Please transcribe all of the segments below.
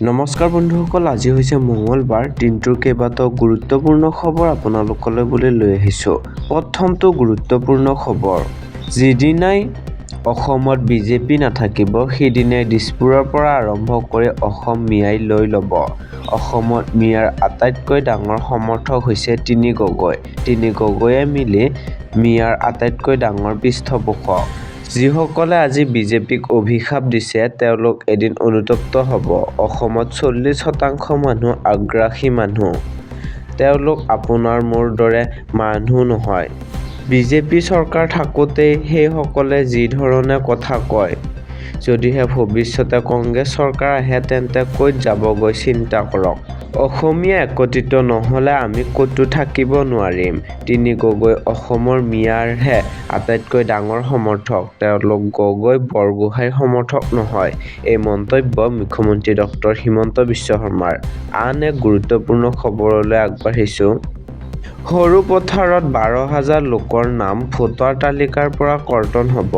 নমস্কাৰ বন্ধুসকল, আজি হৈছে মঙলবাৰ। দিনটোৰ কেইবাটাও গুৰুত্বপূৰ্ণ খবৰ আপোনালোকলৈ বুলি লৈ আহিছোঁ। প্ৰথমটো গুৰুত্বপূৰ্ণ খবৰ, যিদিনাই অসমত বিজেপি নাথাকিব সেইদিনাই দিছপুৰৰ পৰা আৰম্ভ কৰি অসম মিয়াই লৈ ল'ব। অসমত মিয়াৰ আটাইতকৈ ডাঙৰ সমৰ্থক হৈছে তিনি গগৈ। তিনি গগৈয়ে মিলি মিয়াৰ আটাইতকৈ ডাঙৰ পৃষ্ঠপোষক। যিসকলে আজি বিজেপিক অভিশাপ দিছে তেওঁলোক এদিন অনুতপ্ত হ'ব। অসমত 40% মানুহ আগ্ৰাসী মানুহ। তেওঁলোক আপোনাৰ মোৰ দৰে মানুহ নহয়। বিজেপি চৰকাৰ থাকোঁতেই সেইসকলে যি ধৰণে কথা কয়, যদিহে ভৱিষ্যতে কংগ্ৰেছ চৰকাৰ আহে তেন্তে ক'ত যাবগৈ চিন্তা কৰক। অসমীয়া একত্ৰিত নহ'লে আমি ক'তো থাকিব নোৱাৰিম। তিনি গগৈ অসমৰ মিয়াৰহে আটাইতকৈ ডাঙৰ সমৰ্থক। তেওঁলোক গগৈ বৰগোহাঁইৰ সমৰ্থক নহয়। এই মন্তব্য মুখ্যমন্ত্ৰী ডক্টৰ হিমন্ত বিশ্ব শৰ্মাৰ। আন এক গুৰুত্বপূৰ্ণ খবৰলৈ আগবাঢ়িছোঁ। সৰুপথাৰত 12,000 লোকৰ নাম ভোটাৰ তালিকাৰ পৰা কৰ্তন হ'ব।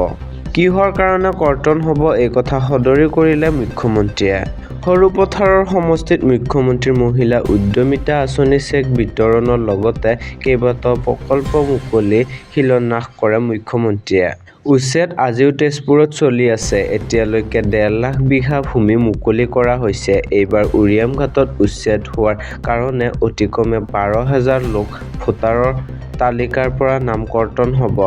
কিহৰ কাৰণে কৰ্তন হ'ব এই কথা সদৰি কৰিলে মুখ্যমন্ত্ৰীয়ে। সৰুপথাৰৰ সমষ্টিত মুখ্যমন্ত্ৰীৰ মহিলা উদ্যমিতা আঁচনি চেক বিতৰণৰ লগতে কেইবাটাও প্ৰকল্প মুকলি শিলান্যাস কৰে মুখ্যমন্ত্ৰীয়ে। উচ্ছেদ আজিও তেজপুৰত চলি আছে। এতিয়ালৈকে 1.5 লাখ বিঘা ভূমি মুকলি কৰা হৈছে। এইবাৰ উৰিয়াম ঘাটত উচ্ছেদ হোৱাৰ কাৰণে অতি কমে 12,000 লোক ভোটাৰৰ তালিকাৰ পৰা নাম কৰ্তন হ'ব।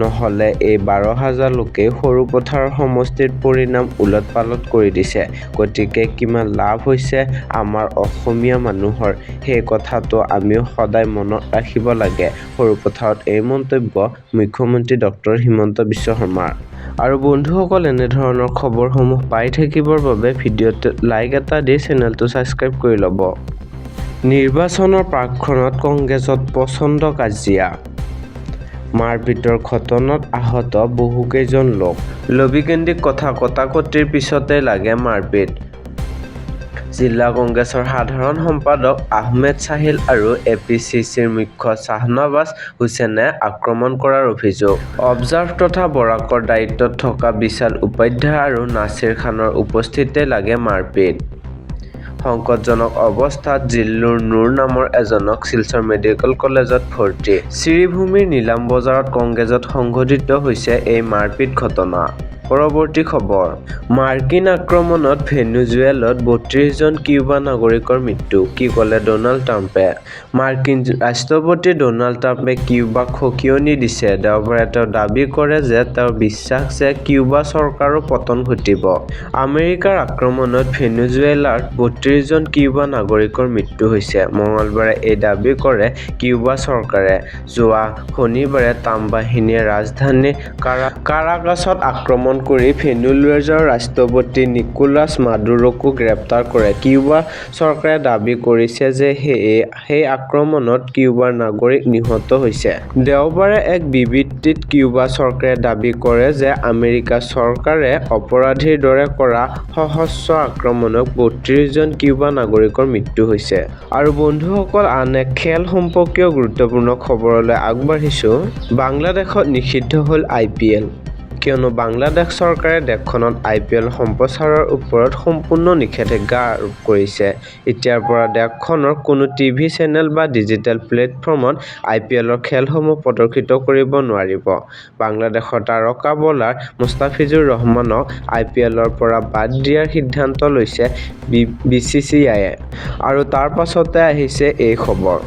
নহ'লে এই 12,000 লোকেই সৰুপথাৰ সমষ্টিৰ পৰিণাম ওলট-পালট কৰি দিছে। গতিকে কিমান লাভ হৈছে আমাৰ অসমীয়া মানুহৰ সেই কথাটো আমিও সদায় মনত ৰাখিব লাগে। সৰুপথাৰত এই মন্তব্য মুখ্যমন্ত্ৰী ডক্টৰ হিমন্ত বিশ্ব শৰ্মাৰ। আৰু বন্ধুসকল, এনেধৰণৰ খবৰসমূহ পাই থাকিবৰ বাবে ভিডিঅ'টোত লাইক এটা দি চেনেলটো ছাবস্ক্ৰাইব কৰি ল'ব। নিৰ্বাচনৰ প্ৰাকক্ষণত কংগ্ৰেছত প্ৰচণ্ড কাজিয়া। মাৰপিটৰ ঘটনাত আহত বহুকেইজন লোক। লবিকেন্দ্ৰিক কথা কটাকটিৰ পিছতেই লাগে মাৰপিট। জিলা কংগ্ৰেছৰ সাধাৰণ সম্পাদক আহমেদ ছাহিল আৰু এপিচিচিৰ মুখ্য শ্বাহনৱাজ হুছেইনে আক্ৰমণ কৰাৰ অভিযোগ। অবজাৰ্ভ তথা বৰাকৰ দায়িত্বত থকা বিশাল উপাধ্যায় আৰু নাছিৰ খানৰ উপস্থিতিতেই লাগে মাৰপিট। সংকটজনক অৱস্থাত জিল্লুৰ নুৰ নামৰ এজনক শিলচৰ মেডিকেল কলেজত ভৰ্তি। শ্ৰীভূমিৰ নিলাম বজাৰত কংগ্ৰেছত সংঘটিত হৈছে এই মাৰপিট ঘটনা। পৰৱৰ্তী খবৰ, মাৰ্কিন আক্ৰমণত ভেনেজুৱেলাত 32 জন কিউবা নাগৰিকৰ মৃত্যু। কি ক'লে ডনাল্ড ট্ৰাম্পে? মাৰ্কিন ৰাষ্ট্ৰপতি ডনাল্ড ট্ৰাম্পে কিউবাক সকিয়নি দিছে। দেওবাৰে তেওঁ দাবী কৰে যে তেওঁৰ বিশ্বাস যে কিউবা চৰকাৰৰ পতন ঘটিব। আমেৰিকাৰ আক্ৰমণত ভেনেজুৱেলাৰ 32 জন কিউবা নাগৰিকৰ মৃত্যু হৈছে। মঙলবাৰে এই দাবী কৰে কিউবা চৰকাৰে। যোৱা শনিবাৰে ট্ৰাম্প বাহিনীয়ে ৰাজধানী কাৰাকাছত আক্ৰমণ কৰি ভেনেজুৱেলাৰ ৰাষ্ট্ৰপতি নিকোলাছ মাডুৰোকো গ্ৰেপ্তাৰ কৰে। কিউবা চৰকাৰে দাবী কৰিছে যে সেই আক্ৰমণত কিউবাৰ নাগৰিক নিহত হৈছে। দেওবাৰে এক বিবৃতিত কিউবা চৰকাৰে দাবী কৰে যে আমেৰিকা চৰকাৰে অপৰাধীৰ দৰে কৰা সশস্ত্ৰ আক্ৰমণত 32 জন কিউবা নাগৰিকৰ মৃত্যু হৈছে। আৰু বন্ধুসকল, আন এক খেল সম্পৰ্কীয় গুৰুত্বপূৰ্ণ খবৰলৈ আগবাঢ়িছোঁ। বাংলাদেশত নিষিদ্ধ হ'ল IPL। কিয়নো বাংলাদেশ চৰকাৰে দেশখনত IPL সম্প্ৰচাৰৰ ওপৰত সম্পূৰ্ণ নিষেধাজ্ঞা আৰোপ কৰিছে। এতিয়াৰ পৰা দেশখনৰ কোনো টিভি চেনেল বা ডিজিটেল প্লেটফৰ্মত IPLৰ খেলসমূহ প্ৰদৰ্শিত কৰিব নোৱাৰিব। বাংলাদেশৰ তাৰকা বলাৰ মুস্তাফিজুৰ ৰহমানক IPLৰ পৰা বাদ দিয়াৰ সিদ্ধান্ত লৈছে BCCIয়ে। আৰু তাৰ পাছতে আহিছে এই খবৰ।